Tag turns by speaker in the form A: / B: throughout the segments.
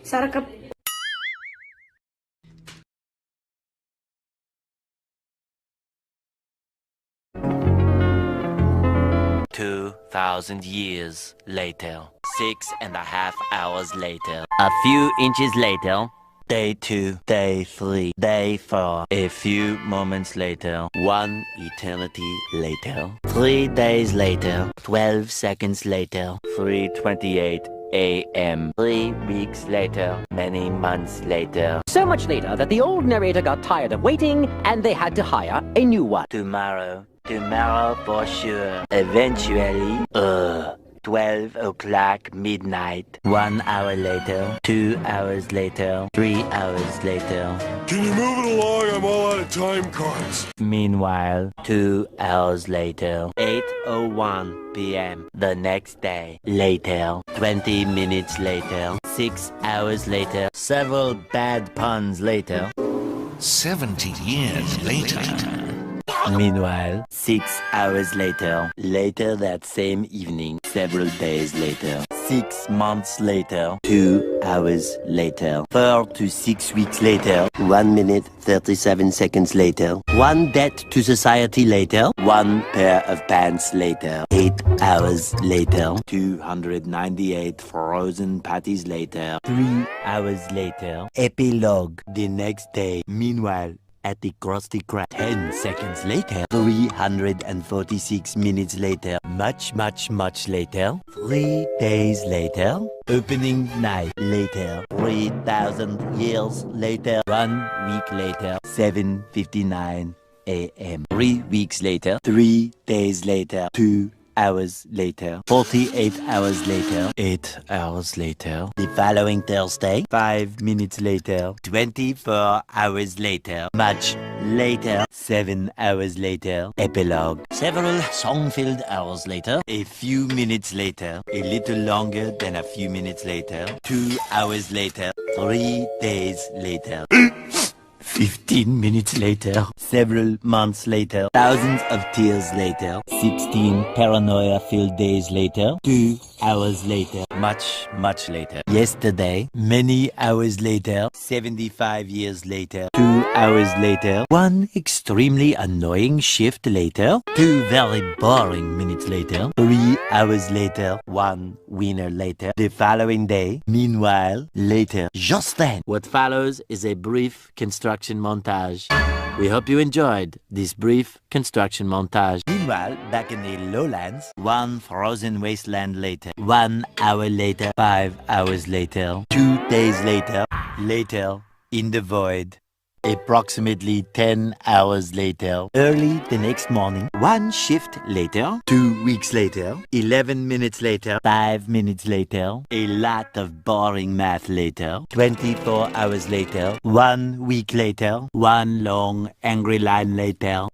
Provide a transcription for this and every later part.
A: saraka
B: 2,000 years later, 6.5 hours later, a few inches later, day 2, day 3, day 4, a few moments later, 1 eternity later, 3 days later, 12 seconds later, 3:28 a.m. 3 weeks later, many months later.
C: So much later that the old narrator got tired of waiting and they had to hire a new one.
B: Tomorrow for sure. Eventually, 12 o'clock midnight. 1 hour later, 2 hours later, 3 hours later.
D: Can you move it along? I'm all out of time cards.
B: Meanwhile, 2 hours later, 8:01 p.m. the next day. Later, 20 minutes later, 6 hours later, several bad puns later.
E: 70 years later.
B: Meanwhile, 6 hours later, later that same evening, several days later, 6 months later, 2 hours later, 4 to 6 weeks later, 1 minute 37 seconds later, 1 debt to society later, 1 pair of pants later, 8 hours later, 298 frozen patties later, 3 hours later, epilogue the next day. Meanwhile, at the Krusty Krab, 10 seconds later, 346 minutes later, much later, 3 days later, opening night later, 3,000 years later, 1 week later, 7:59 a.m. 3 weeks later, 3 days later, 2 hours later, 48 hours later, 8 hours later, the following Thursday, 5 minutes later, 24 hours later, much later, 7 hours later, epilogue, several song-filled hours later, a few minutes later, a little longer than a few minutes later, 2 hours later, 3 days later. 15 minutes later, several months later, thousands of tears later, 16 paranoia-filled days later, 2 hours later, much later. Yesterday, many hours later, 75 years later, 2 hours later, 1 extremely annoying shift later, 2 very boring minutes later, 3 hours later, 1 winner later, the following day, meanwhile, later, just then. What follows is a brief construction montage. We hope you enjoyed this brief construction montage. Meanwhile, back in the lowlands, 1 frozen wasteland later, 1 hour later, 5 hours later, 2 days later, later in the void. Approximately 10 hours later, early the next morning, 1 shift later, 2 weeks later, 11 minutes later, 5 minutes later, a lot of boring math later, 24 hours later, 1 week later, 1 long angry line later,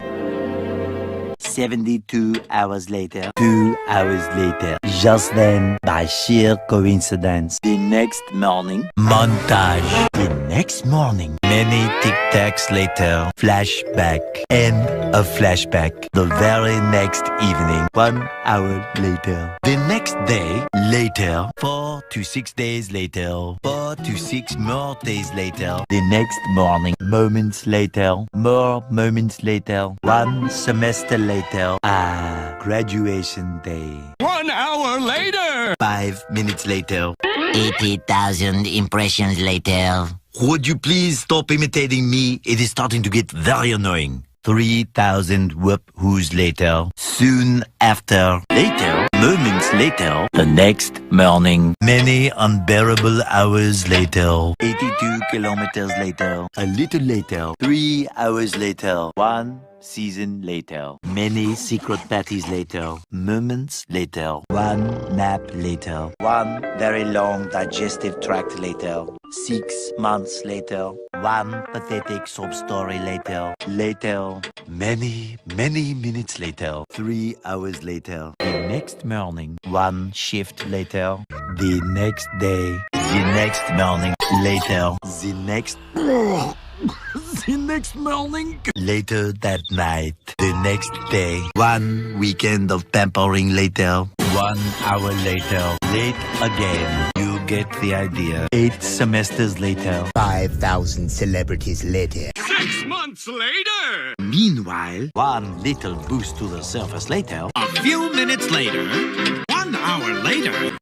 B: 72 hours later, 2 hours later. Just then, by sheer coincidence, the next morning, montage. The next morning, many tic-tacs later, flashback, end of flashback. The very next evening, 1 hour later. The next day, later, 4 to 6 days later, 4 to 6 more days later. The next morning, moments later, more moments later, 1 semester later, graduation day.
E: 1 hour later!
B: 5 minutes later.
F: 80,000 impressions later.
B: Would you please stop imitating me? It is starting to get very annoying. 3,000 whoop-whoos later. Soon after. Later. Moments later. The next morning. Many unbearable hours later. 82 kilometers later. A little later. 3 hours later. 1 season later. Many secret parties later. Moments later. 1 nap later. 1 very long digestive tract later. 6 months later. 1 pathetic sob story later. Later. Many minutes later. 3 hours later. The next morning. 1 shift later. The next day. The next morning. Later. The next... The next morning. Later that night. The next day. 1 weekend of pampering later. 1 hour later, late again. You get the idea. 8 semesters later.
A: 5,000 celebrities later.
E: 6 months later.
B: Meanwhile, one little boost to the surface later.
E: A few minutes later. 1 hour later.